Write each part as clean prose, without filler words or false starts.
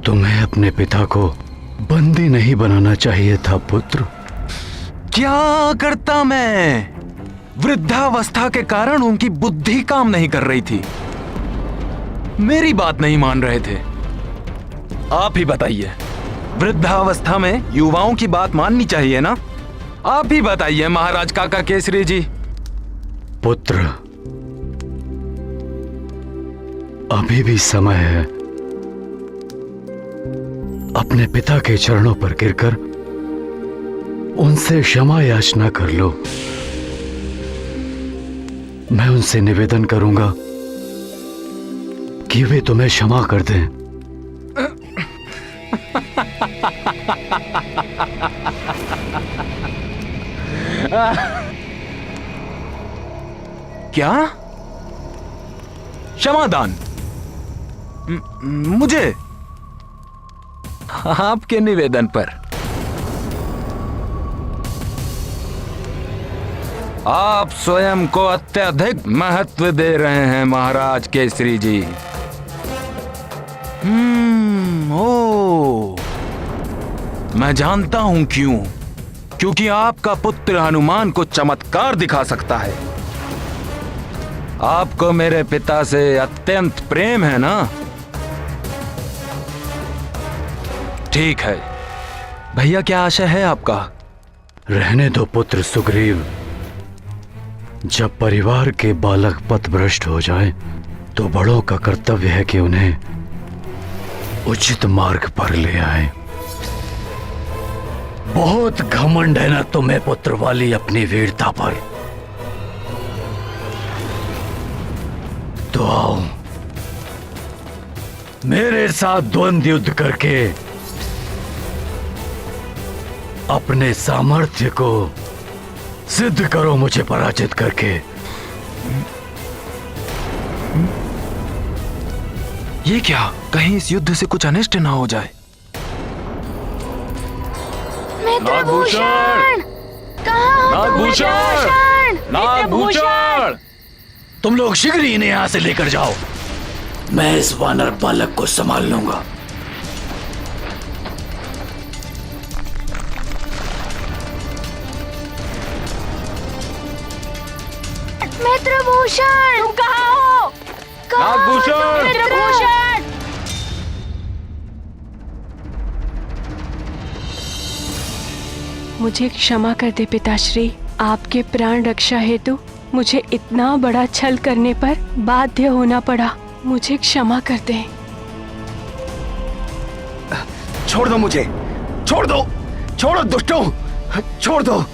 तुम्हें अपने पिता को बंदी नहीं बनाना चाहिए था पुत्र। क्या करता मैं? वृद्धावस्था के कारण उनकी बुद्धि काम नहीं कर रही थी, मेरी बात नहीं मान रहे थे। आप ही बताइए, वृद्धावस्था में युवाओं की बात माननी चाहिए ना? आप ही बताइए महाराज काका केसरी जी। पुत्र, अभी भी समय है। अपने पिता के चरणों पर गिरकर उनसे क्षमा याचना कर लो। मैं उनसे निवेदन करूंगा कि वे तुम्हें क्षमा कर दें। क्या? क्षमादान मुझे? आपके निवेदन पर? आप स्वयं को अत्यधिक महत्व दे रहे हैं महाराज केसरी जी। ओ, मैं जानता हूं क्यों। क्योंकि आपका पुत्र हनुमान को चमत्कार दिखा सकता है। आपको मेरे पिता से अत्यंत प्रेम है ना? ठीक है भैया, क्या आशा है आपका? रहने दो पुत्र सुग्रीव। जब परिवार के बालक पथभ्रष्ट हो जाएं, तो बड़ों का कर्तव्य है कि उन्हें उचित मार्ग पर ले आए। बहुत घमंड है ना तुम्हें पुत्र वाली अपनी वीरता पर। तो आओ, मेरे साथ द्वंद्व युद्ध करके अपने सामर्थ्य को सिद्ध करो, मुझे पराजित करके। ये क्या? कहीं इस युद्ध से कुछ अनिष्ट ना हो जाए। नागभूषण! कहाँ हो नागभूषण! नागभूषण! तुम लोग शीघ्र ही इन्हें यहां से लेकर जाओ। मैं इस वानर बालक को संभाल लूंगा। मित्रभूषण! तुम कहाँ हो? नागभूषण! मित्रभूषण! मुझे क्षमा कर दे पिताश्री। आपके प्राण रक्षा हेतु मुझे इतना बड़ा छल करने पर बाध्य होना पड़ा। मुझे क्षमा कर दे। छोड़ दो मुझे, छोड़ दो, छोड़ो दुष्टों, छोड़ दो।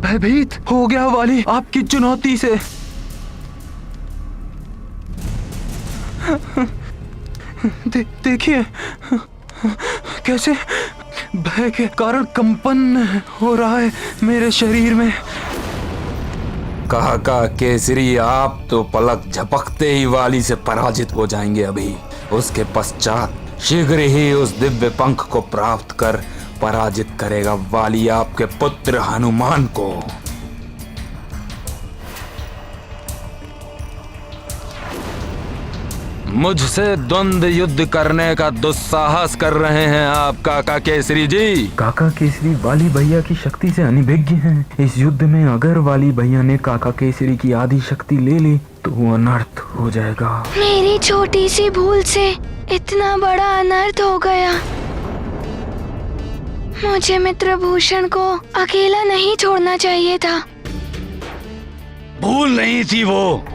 भयभीत हो गया वाली आपकी चुनौती से। देखिए कैसे भय के कारण कंपन हो रहा है मेरे शरीर में। काका केसरी, आप तो पलक झपकते ही वाली से पराजित हो जाएंगे। अभी उसके पश्चात शीघ्र ही उस दिव्य पंख को प्राप्त कर पराजित करेगा वाली आपके पुत्र हनुमान को। मुझसे द्वंद्व युद्ध करने का दुस्साहस कर रहे हैं आप काका केसरी जी। काका केसरी वाली भैया की शक्ति से अनिभिज्ञ हैं। इस युद्ध में अगर वाली भैया ने काका केसरी की आदि शक्ति ले ली तो वो अनर्थ हो जाएगा। मेरी छोटी सी भूल से इतना बड़ा अनर्थ हो गया। मुझे मित्रभूषण को अकेला नहीं छोड़ना चाहिए था। भूल नहीं थी, वो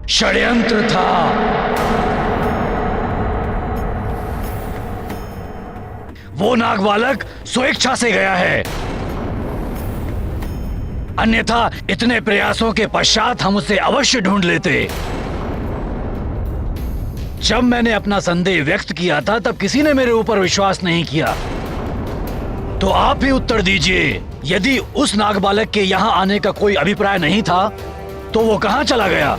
षड्यंत्र था। वो नागबालक स्वेच्छा से गया है, अन्यथा इतने प्रयासों के पश्चात हम उसे अवश्य ढूंढ लेते। जब मैंने अपना संदेह व्यक्त किया था तब किसी ने मेरे ऊपर विश्वास नहीं किया। तो आप ही उत्तर दीजिए, यदि उस नागबालक के यहां आने का कोई अभिप्राय नहीं था तो वो कहां चला गया?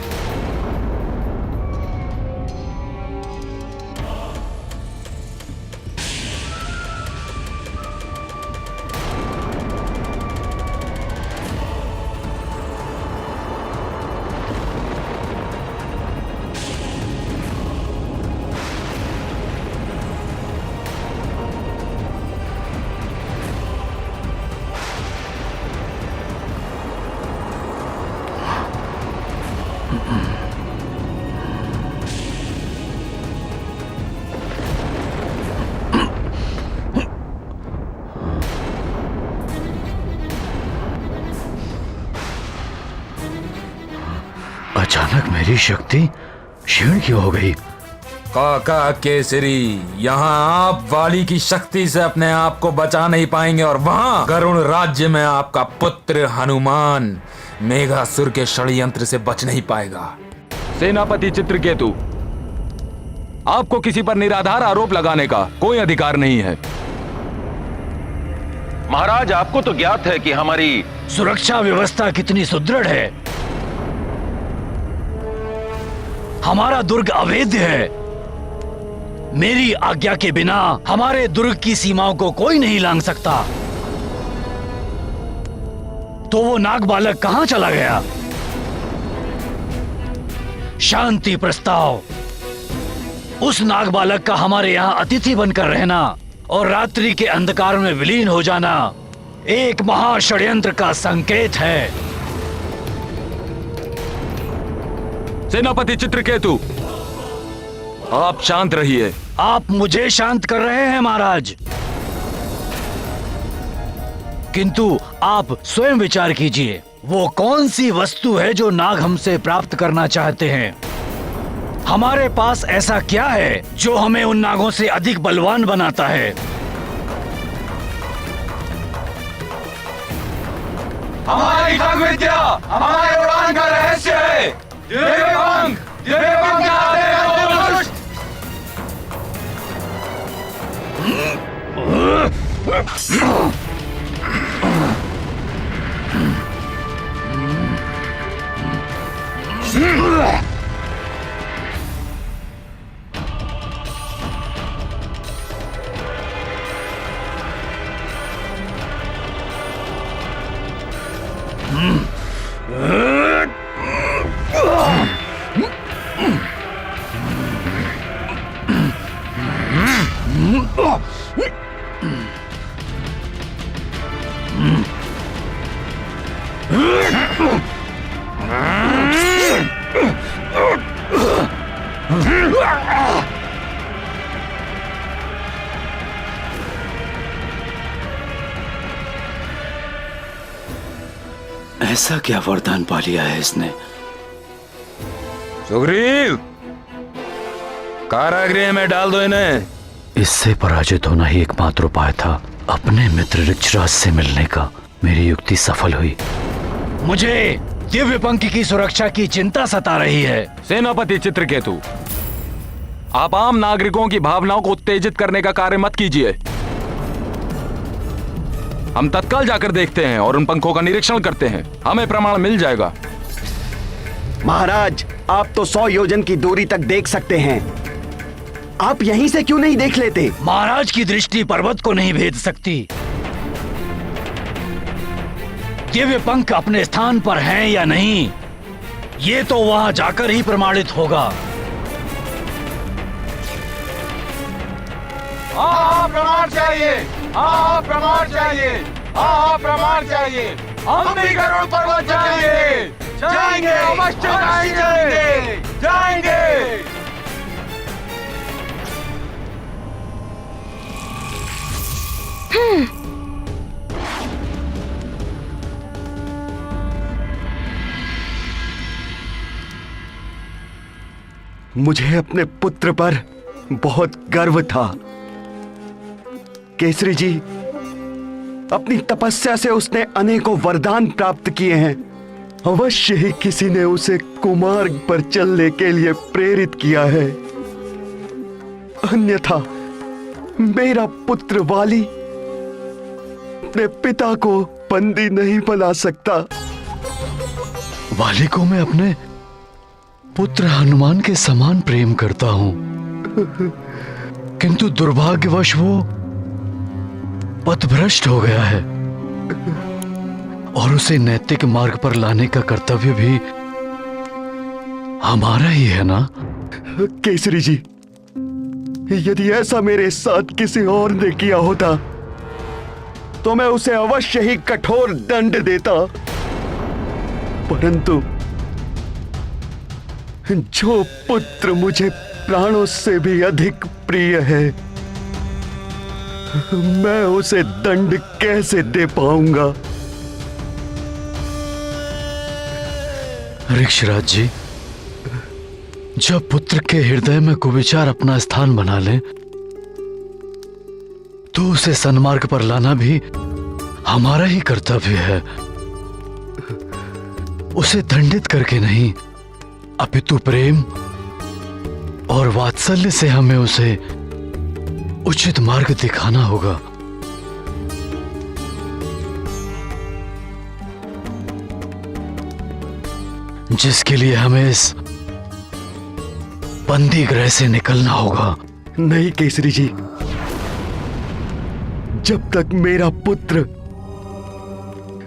अचानक मेरी शक्ति क्षीण क्यों हो गई? काका केसरी, यहाँ आप वाली की शक्ति से अपने आप को बचा नहीं पाएंगे और वहाँ गरुण राज्य में आपका पुत्र हनुमान मेघासुर के षड्यंत्र से बच नहीं पाएगा। सेनापति चित्रकेतु, आपको किसी पर निराधार आरोप लगाने का कोई अधिकार नहीं है। महाराज, आपको तो ज्ञात है कि हमारी सुरक्षा व्यवस्था कितनी सुदृढ़ है। हमारा दुर्ग अवैध है। मेरी आज्ञा के बिना हमारे दुर्ग की सीमाओं को कोई नहीं लांघ सकता। तो वो नाग बालक कहां चला गया? शांति प्रस्ताव। उस नाग बालक का हमारे यहां अतिथि बनकर रहना और रात्रि के अंधकार में विलीन हो जाना एक महाषड्यंत्र का संकेत है। सेनापति चित्रकेतु, आप शांत रहिए। आप मुझे शांत कर रहे हैं महाराज, किंतु आप स्वयं विचार कीजिए, वो कौन सी वस्तु है जो नाग हमसे प्राप्त करना चाहते हैं? हमारे पास ऐसा क्या है जो हमें उन नागों से अधिक बलवान बनाता है? हमारी नाग विद्या हमारे उड़ान का रहस्य है। दिव्य पंख आते हैं दुष्ट। ऐसा क्या वरदान पा लिया है इसने? सुग्रीव, कारागृह में डाल दो इन्हें। इससे पराजित होना ही एकमात्र उपाय था। अपने मित्र ऋक्षराज से मिलने का मेरी युक्ति सफल हुई। मुझे दिव्य पंख की सुरक्षा की चिंता सता रही है। सेनापति चित्रकेतु, आप आम नागरिकों की भावनाओं को उत्तेजित करने का कार्य मत कीजिए। हम तत्काल जाकर देखते हैं और उन पंखों का निरीक्षण करते हैं। हमें प्रमाण मिल जाएगा। महाराज, आप तो 100 योजन की दूरी तक देख सकते हैं। आप यहीं से क्यों नहीं देख लेते? महाराज की दृष्टि पर्वत को नहीं भेद सकती। दिव्य पंख अपने स्थान पर हैं या नहीं, ये तो वहां जाकर ही प्रमाणित होगा। प्रमाण चाहिए। प्रमाण चाहिए। प्रमाण चाहिए। हम भी गरुड़ पर्वत जाएंगे। जाएंगे, अवश्य जाएंगे। जाएंगे। मुझे अपने पुत्र पर बहुत गर्व था। केसरी जी, अपनी तपस्या से उसने अनेकों वरदान प्राप्त किए हैं। अवश्य ही किसी ने उसे कुमार्ग पर चलने के लिए प्रेरित किया है। अन्यथा मेरा पुत्र वाली अपने पिता को बंदी नहीं बना सकता। वाली को मैं अपने पुत्र हनुमान के समान प्रेम करता हूं, किंतु दुर्भाग्यवश वो पथभ्रष्ट हो गया है और उसे नैतिक मार्ग पर लाने का कर्तव्य भी हमारा ही है ना? केसरी जी, यदि ऐसा मेरे साथ किसी और ने किया होता तो मैं उसे अवश्य ही कठोर दंड देता, परंतु जो पुत्र मुझे प्राणों से भी अधिक प्रिय है, मैं उसे दंड कैसे दे पाऊंगा? ऋक्षराज जी, जब पुत्र के हृदय में कुविचार अपना स्थान बना ले तो उसे सन्मार्ग पर लाना भी हमारा ही कर्तव्य है। उसे दंडित करके नहीं, अपितु प्रेम और वात्सल्य से हमें उसे उचित मार्ग दिखाना होगा। जिसके लिए हमें इस बंदी गृह से निकलना होगा। नहीं केसरी जी, जब तक मेरा पुत्र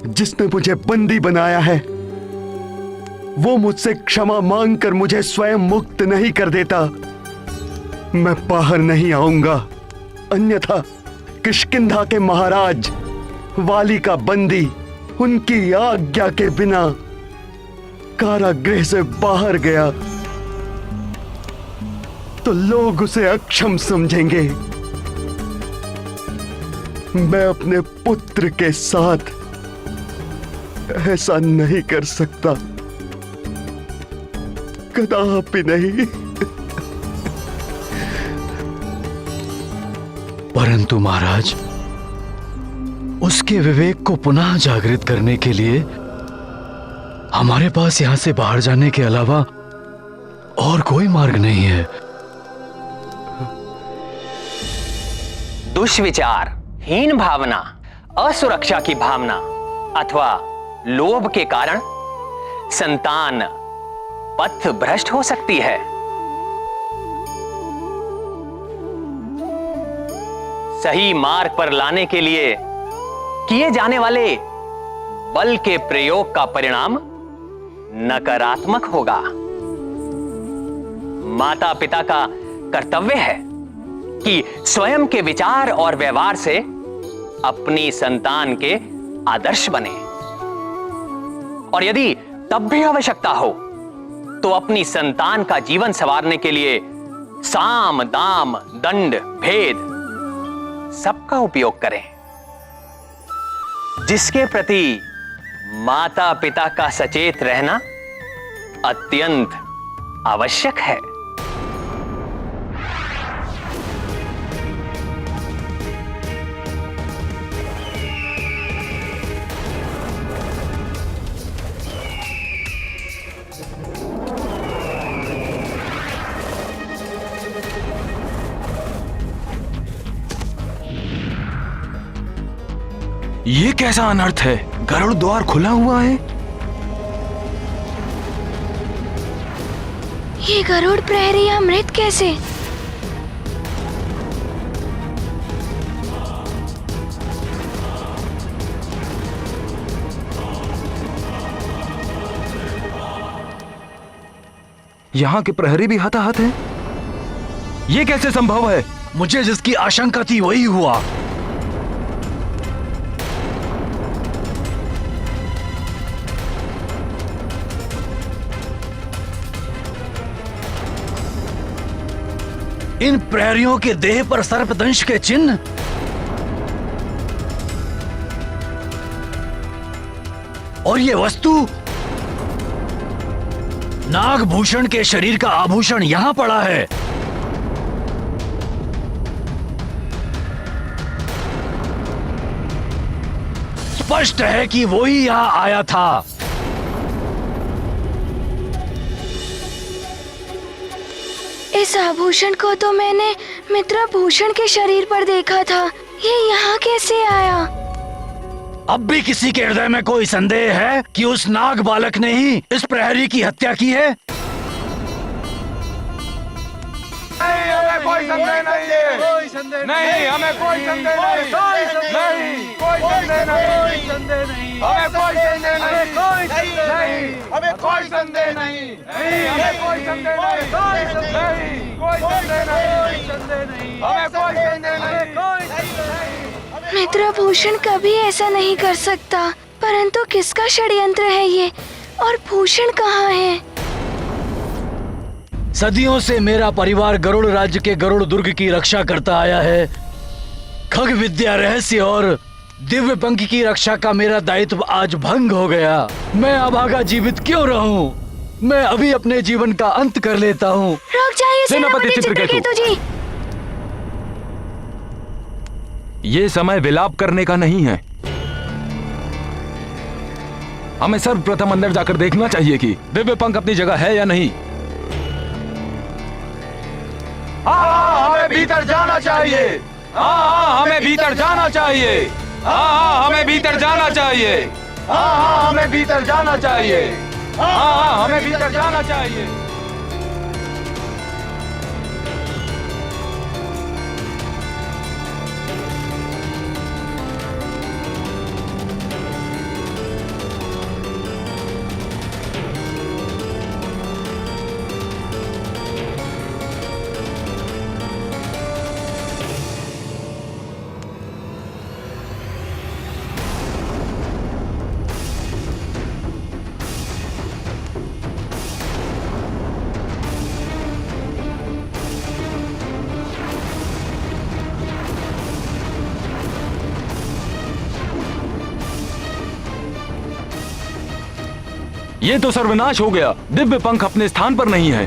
जिसने मुझे बंदी बनाया है वो मुझसे क्षमा मांगकर मुझे स्वयं मुक्त नहीं कर देता, मैं बाहर नहीं आऊंगा। अन्यथा किष्किंधा के महाराज वाली का बंदी उनकी आज्ञा के बिना कारागृह से बाहर गया तो लोग उसे अक्षम समझेंगे। मैं अपने पुत्र के साथ ऐसा नहीं कर सकता, कदापि नहीं। परंतु महाराज, उसके विवेक को पुनः जागृत करने के लिए हमारे पास यहां से बाहर जाने के अलावा और कोई मार्ग नहीं है। दुष्विचार, हीन भावना, असुरक्षा की भावना अथवा लोभ के कारण संतान पथ भ्रष्ट हो सकती है। सही मार्ग पर लाने के लिए किए जाने वाले बल के प्रयोग का परिणाम नकारात्मक होगा। माता पिता का कर्तव्य है कि स्वयं के विचार और व्यवहार से अपनी संतान के आदर्श बने, और यदि तब भी आवश्यकता हो तो अपनी संतान का जीवन संवारने के लिए साम, दाम, दंड, भेद सबका उपयोग करें। जिसके प्रति माता पिता का सचेत रहना अत्यंत आवश्यक है। ये कैसा अनर्थ है? गरुड़ द्वार खुला हुआ है। ये गरुड़ प्रहरी अमृत कैसे? यहाँ के प्रहरी भी हताहत हैं। ये कैसे संभव है? मुझे जिसकी आशंका थी वही हुआ। इन प्रहरियों के देह पर सर्पदंश के चिन्ह, और ये वस्तु नागभूषण के शरीर का आभूषण यहां पड़ा है। स्पष्ट है कि वो ही यहां आया था। इस आभूषण को तो मैंने मित्रभूषण के शरीर पर देखा था, ये यहाँ कैसे आया? अब भी किसी के हृदय में कोई संदेह है कि उस नाग बालक ने ही इस प्रहरी की हत्या की है? नहीं, हमें कोई संदेह नहीं है। नहीं, हमें कोई संदेह नहीं। नहीं, कोई संदेह नहीं। हमें कोई संदेह नहीं। हमें कोई संदेह नहीं। नहीं, हमें कोई संदेह नहीं। कोई संदेह नहीं। हमें कोई संदेह नहीं। मित्रभूषण कभी ऐसा नहीं कर सकता, परंतु किसका षड्यंत्र है ये, और भूषण कहाँ है? सदियों से मेरा परिवार गरुड़ राज्य के गरुड़ दुर्ग की रक्षा करता आया है। खग विद्या, रहस्य और दिव्य पंख की रक्षा का मेरा दायित्व आज भंग हो गया। मैं अभागा जीवित क्यों रहूं? मैं अभी अपने जीवन का अंत कर लेता हूँ। रुक जाइए सेनापति चित्रकेतु जी। ये समय विलाप करने का नहीं है। हमें सर्वप्रथम अंदर जाकर देखना चाहिए कि दिव्य पंख अपनी जगह है या नहीं। हाँ, हमें भीतर जाना चाहिए। हाँ, हमें भीतर जाना चाहिए। हाँ, हमें भीतर जाना चाहिए। हाँ, हमें भीतर जाना चाहिए। हाँ, हमें भीतर जाना चाहिए। ये तो सर्वनाश हो गया। दिव्य पंख अपने स्थान पर नहीं है।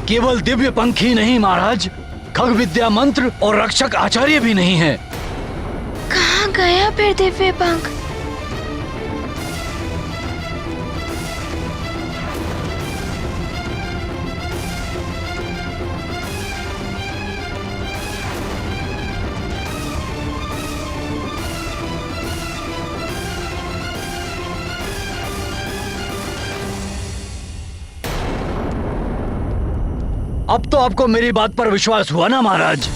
केवल दिव्य पंख ही नहीं महाराज, खग विद्या मंत्र और रक्षक आचार्य भी नहीं है। कहाँ गया फिर दिव्य पंख? अब तो आपको मेरी बात पर विश्वास हुआ ना महाराज?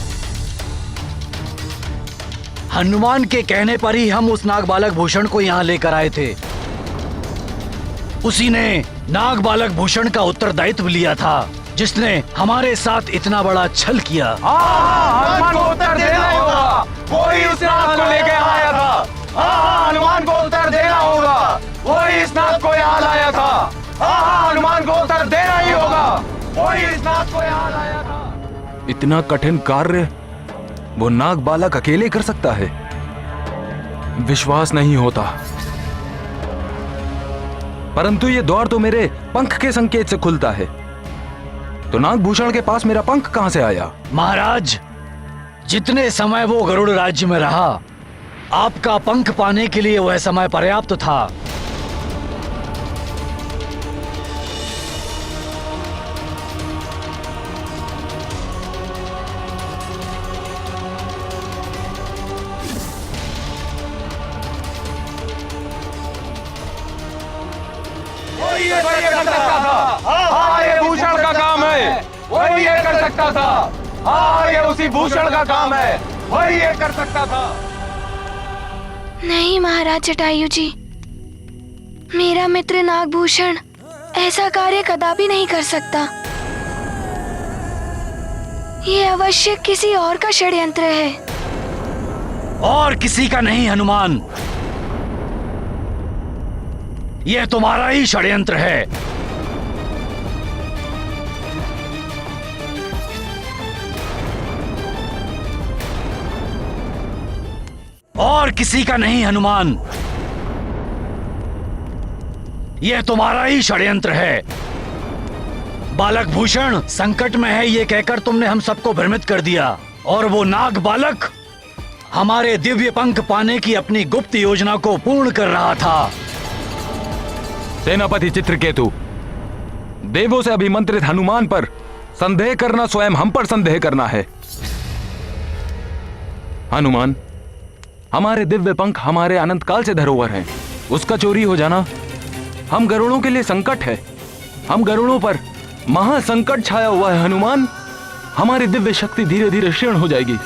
हनुमान के कहने पर ही हम उस नाग बालक भूषण को यहाँ लेकर आए थे। उसी ने नाग बालक भूषण का उत्तरदायित्व लिया था, जिसने हमारे साथ इतना बड़ा छल किया। हनुमान को उत्तर देना होगा। कोई उस नाग को लेके आया था। हनुमान को उत्तर देना होगा। कोई इस नाग को यहाँ लाया था। हनुमान को उत्तर देना ही होगा। कोई इस नाग को यहाँ लाया था। इतना कठिन कार्य वो नाग बालक अकेले कर सकता है? विश्वास नहीं होता। परंतु ये द्वार तो मेरे पंख के संकेत से खुलता है, तो नागभूषण के पास मेरा पंख कहां से आया? महाराज, जितने समय वो गरुड़ राज्य में रहा, आपका पंख पाने के लिए वह समय पर्याप्त था। ये कर सकता था। हाँ, ये भूषण का काम है। वही ये कर सकता था। हाँ, ये उसी भूषण का काम है। वही ये कर सकता था। नहीं महाराज जटायु जी, मेरा मित्र नागभूषण ऐसा कार्य कदापि नहीं कर सकता। ये अवश्य किसी और का षड्यंत्र है। और किसी का नहीं हनुमान, यह तुम्हारा ही षड्यंत्र है। और किसी का नहीं हनुमान, यह तुम्हारा ही षड्यंत्र है। बालक भूषण संकट में है ये कहकर तुमने हम सबको भ्रमित कर दिया, और वो नाग बालक हमारे दिव्य पंख पाने की अपनी गुप्त योजना को पूर्ण कर रहा था। सेनापति चित्रकेतु, देवों से अभिमंत्रित हनुमान पर संदेह करना स्वयं हम पर संदेह करना है। हनुमान, हमारे दिव्य पंख हमारे अनंत काल से धरोहर हैं। उसका चोरी हो जाना हम गरुड़ों के लिए संकट है। हम गरुड़ों पर महासंकट छाया हुआ है। हनुमान, हमारी दिव्य शक्ति धीरे धीरे क्षीण हो जाएगी।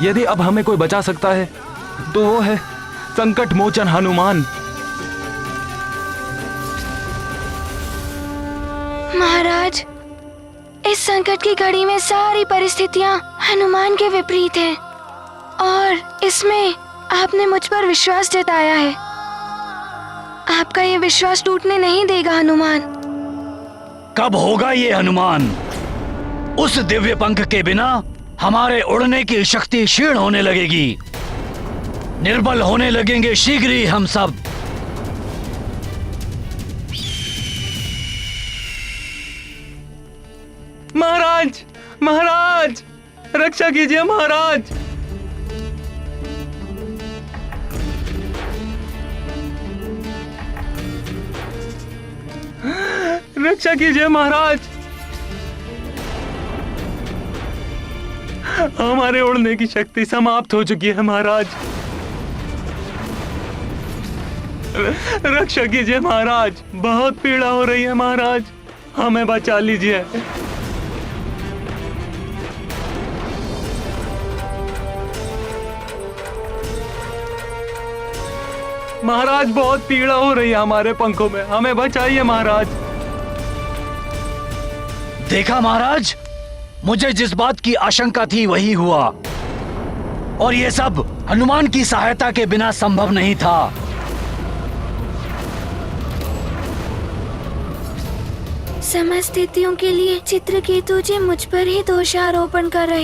यदि अब हमें कोई बचा सकता है तो वो है संकट मोचन हनुमान। महाराज, इस संकट की घड़ी में सारी परिस्थितियां हनुमान के विपरीत हैं, और इसमें आपने मुझ पर विश्वास जताया है। आपका ये विश्वास टूटने नहीं देगा हनुमान। कब होगा ये हनुमान? उस दिव्य पंख के बिना हमारे उड़ने की शक्ति क्षीण होने लगेगी। निर्बल होने लगेंगे शीघ्र ही हम सब। महाराज, महाराज, रक्षा कीजिए महाराज। रक्षा कीजिए महाराज। हमारे उड़ने की शक्ति समाप्त हो चुकी है महाराज। रक्षा कीजिए महाराज, बहुत पीड़ा हो रही है महाराज, हमें बचा लीजिए। महाराज बहुत पीड़ा हो रही है हमारे पंखों में, हमें बचाइए महाराज। देखा महाराज, मुझे जिस बात की आशंका थी वही हुआ, और ये सब हनुमान की सहायता के बिना संभव नहीं था। समस्थितियों के लिए चित्रकेतु जी मुझ पर ही दोषारोपण कर रहे